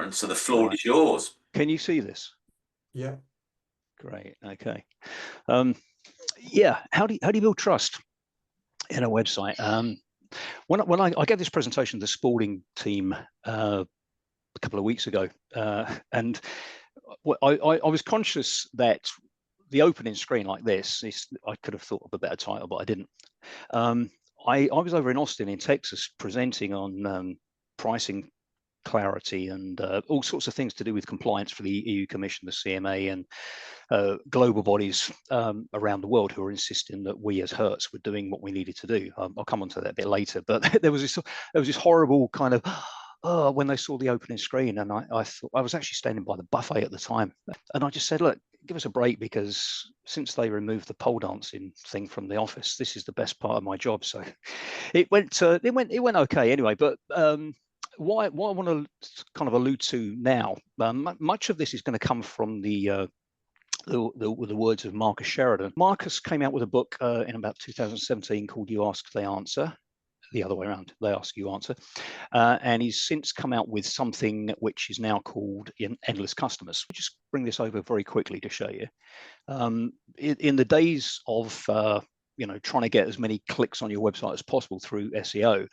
Daron. So the floor is yours. Can you see this? Yeah. Great. Okay. Yeah. How do you build trust in a website? When I gave this presentation to the Spalding team a couple of weeks ago, and I was conscious that the opening screen like this I could have thought of a better title, but I didn't. I was over in Austin in Texas presenting on pricing clarity and all sorts of things to do with compliance for the EU Commission, the CMA, and global bodies around the world who are insisting that we as Hertz were doing what we needed to do. I'll come on to that a bit later, but there was this horrible kind of when they saw the opening screen, and I thought, I was actually standing by the buffet at the time, and I just said, look, give us a break, because since they removed the pole dancing thing from the office, this is the best part of my job. So it went okay anyway. But what I want to kind of allude to now, much of this is going to come from the words of Marcus Sheridan. Marcus came out with a book in about 2017 called You Ask, They Answer. The other way around, they ask, you answer. And he's since come out with something which is now called Endless Customers. I'll just bring this over very quickly to show you. In the days of trying to get as many clicks on your website as possible through SEO,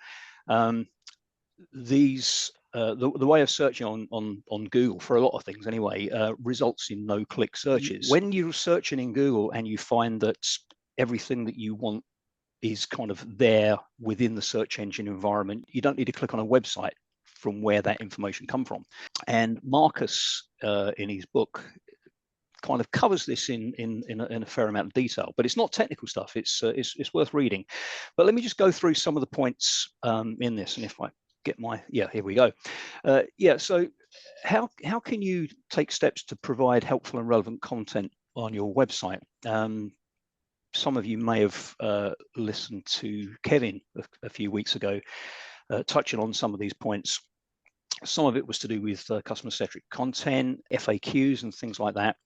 the way of searching on Google, for a lot of things anyway, results in no-click searches. When you're searching in Google and you find that everything that you want is kind of there within the search engine environment, you don't need to click on a website from where that information come from. And Marcus, in his book, kind of covers this in a fair amount of detail, but it's not technical stuff. It's worth reading. But let me just go through some of the points in this, and if I get here we go. So how can you take steps to provide helpful and relevant content on your website? Some of you may have listened to Kevin a few weeks ago touching on some of these points. Some of it was to do with customer-centric content, FAQs, and things like that.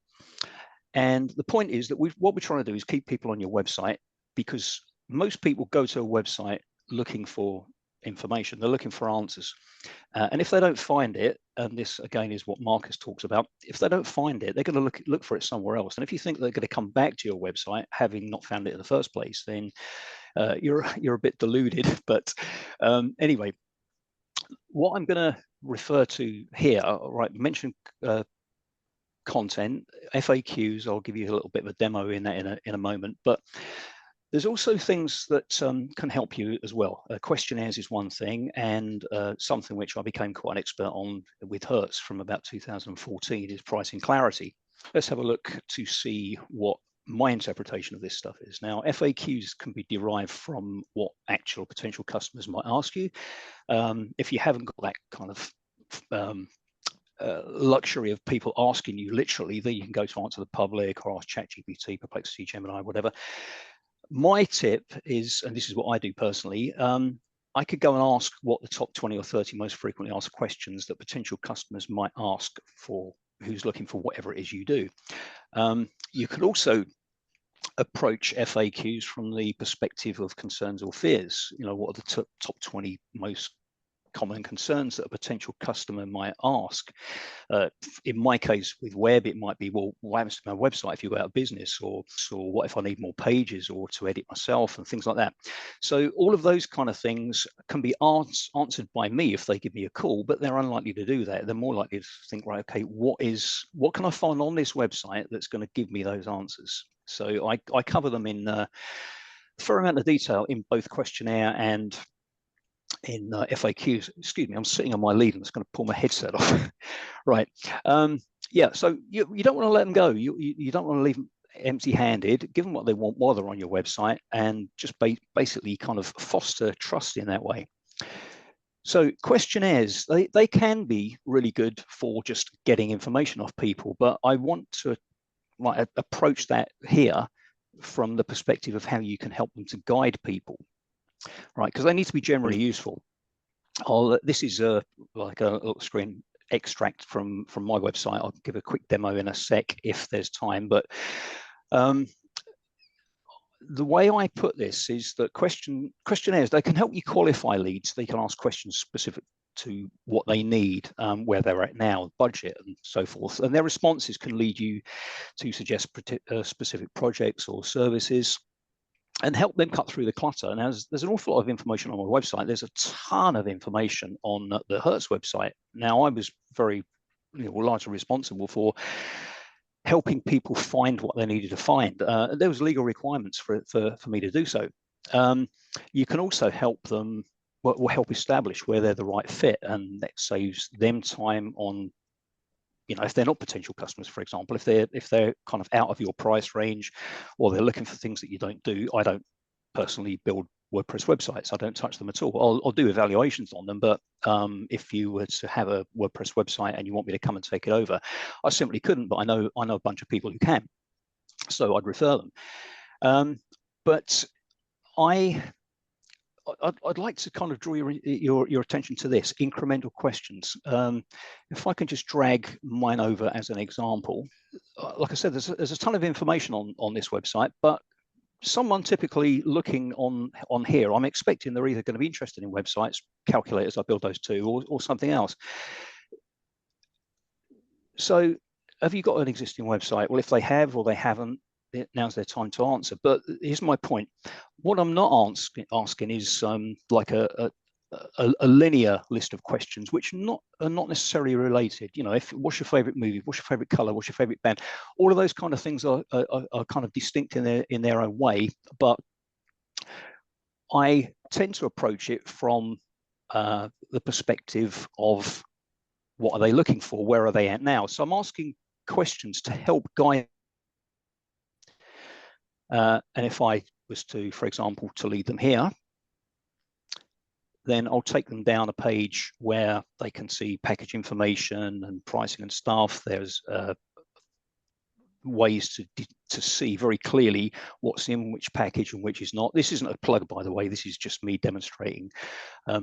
And the point is that what we're trying to do is keep people on your website, because most people go to a website looking for information. They're looking for answers. And if they don't find it, and this again is what Marcus talks about, if they don't find it, they're going to look for it somewhere else. And if you think they're going to come back to your website having not found it in the first place, then you're a bit deluded. But anyway, what I'm going to refer to here, right, mention content, FAQs. I'll give you a little bit of a demo in that in a moment, but there's also things that can help you as well. Questionnaires is one thing, and something which I became quite an expert on with Hertz from about 2014 is pricing clarity. Let's have a look to see what my interpretation of this stuff is. Now, FAQs can be derived from what actual potential customers might ask you. If you haven't got that kind of luxury of people asking you literally, then you can go to Answer the Public or ask ChatGPT, Perplexity, Gemini, whatever. My tip is, and this is what I do personally, I could go and ask what the top 20 or 30 most frequently asked questions that potential customers might ask for who's looking for whatever it is you do. You could also approach FAQs from the perspective of concerns or fears. What are the top 20 most common concerns that a potential customer might ask? In my case with web, it might be, well, what happens to my website if you go out of business, or what if I need more pages or to edit myself, and things like that. So all of those kind of things can be answered by me if they give me a call, but they're unlikely to do that. They're more likely to think, right, okay, what can I find on this website that's going to give me those answers? So I cover them in a fair amount of detail in both questionnaire and in FAQs. Excuse me, I'm sitting on my lead and it's going to pull my headset off. Right. So you don't want to let them go. You don't want to leave them empty-handed. Give them what they want while they're on your website, and just basically kind of foster trust in that way. So questionnaires, they can be really good for just getting information off people, but I want to approach that here from the perspective of how you can help them to guide people. Right, because they need to be generally useful. This is like a little screen extract from my website. I'll give a quick demo in a sec if there's time. But the way I put this is that questionnaires, they can help you qualify leads. They can ask questions specific to what they need, where they're at now, budget and so forth. And their responses can lead you to suggest specific projects or services and help them cut through the clutter. Now, there's an awful lot of information on my website. There's a ton of information on the Hertz website. Now, I was very, largely responsible for helping people find what they needed to find. There was legal requirements for me to do so. You can also help them, or help establish where they're the right fit, and that saves them time on, if they're not potential customers, for example, if they're kind of out of your price range, or they're looking for things that you don't do. I don't personally build WordPress websites. I don't touch them at all. I'll do evaluations on them, but if you were to have a WordPress website and you want me to come and take it over, I simply couldn't. But I know a bunch of people who can, so I'd refer them. But I'd like to kind of draw your attention to this, incremental questions. If I can just drag mine over as an example. Like I said, there's a ton of information on this website, but someone typically looking on here, I'm expecting they're either going to be interested in websites, calculators, I build those too, or something else. So have you got an existing website? Well, if they have or they haven't, now's their time to answer. But here's my point. What I'm not asking is like a linear list of questions, which are not necessarily related. What's your favorite movie? What's your favorite color? What's your favorite band? All of those kind of things are kind of distinct in their own way. But I tend to approach it from the perspective of what are they looking for? Where are they at now? So I'm asking questions to help guide. And if I was to, for example, to lead them here, then I'll take them down a page where they can see package information and pricing and stuff. There's ways to see very clearly what's in which package and which is not. This isn't a plug, by the way. This is just me demonstrating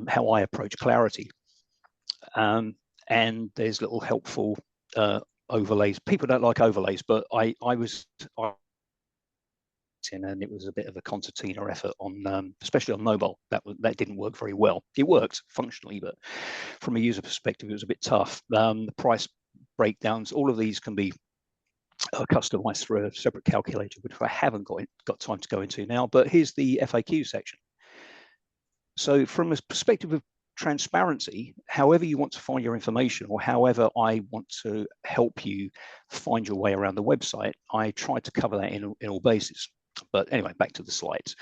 how I approach clarity. And there's little helpful overlays. People don't like overlays, but I and it was a bit of a concertina effort on, especially on mobile. That didn't work very well. It worked functionally, but from a user perspective, it was a bit tough. The price breakdowns, all of these can be customized through a separate calculator, which I haven't got time to go into now. But here's the FAQ section. So from a perspective of transparency, however you want to find your information, or however I want to help you find your way around the website, I try to cover that in all bases. But anyway, back to the slides.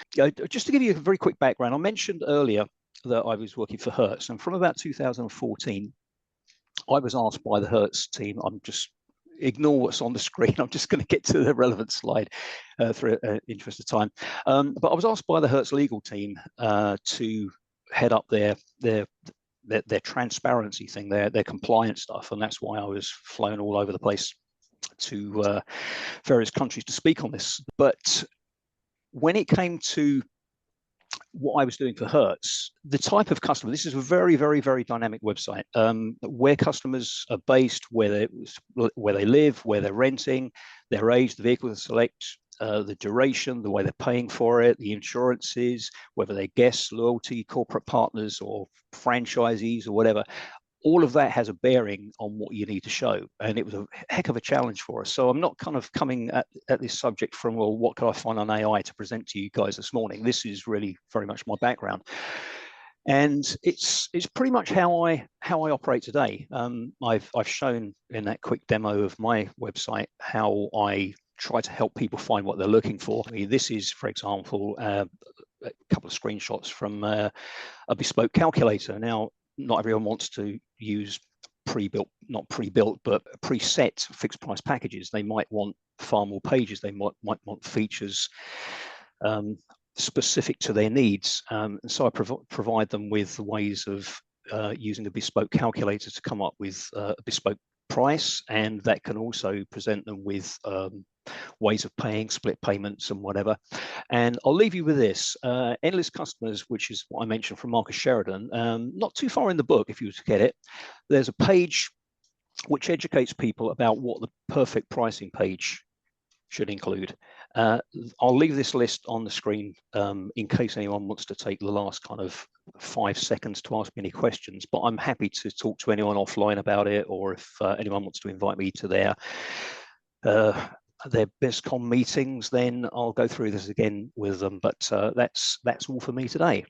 Just to give you a very quick background, I mentioned earlier that I was working for Hertz, and from about 2014, I was asked by the Hertz team, ignore what's on the screen, I'm just going to get to the relevant slide for interest of time. But I was asked by the Hertz legal team to head up their transparency thing, their compliance stuff, and that's why I was flown all over the place to various countries to speak on this. But when it came to what I was doing for Hertz, the type of customer, this is a very, very, very dynamic website, where customers are based, where they live, where they're renting, their age, the vehicle they select, the duration, the way they're paying for it, the insurances, whether they're guests, loyalty, corporate partners, or franchisees, or whatever. All of that has a bearing on what you need to show. And it was a heck of a challenge for us. So I'm not kind of coming at this subject from, well, what can I find on AI to present to you guys this morning? This is really very much my background. And it's pretty much how I operate today. I've shown in that quick demo of my website how I try to help people find what they're looking for. I mean, this is, for example, a couple of screenshots from a bespoke calculator. Now, not everyone wants to use not pre-built, but preset fixed price packages. They might want far more pages. They might want features specific to their needs. And so I provide them with ways of using a bespoke calculator to come up with a bespoke price, and that can also present them with ways of paying, split payments and whatever. And I'll leave you with this, endless customers, which is what I mentioned from Marcus Sheridan. Not too far in the book, if you were to get it, there's a page which educates people about what the perfect pricing page should include. I'll leave this list on the screen in case anyone wants to take the last kind of 5 seconds to ask me any questions, but I'm happy to talk to anyone offline about it, or if anyone wants to invite me to their BizCon meetings, then I'll go through this again with them. But that's all for me today.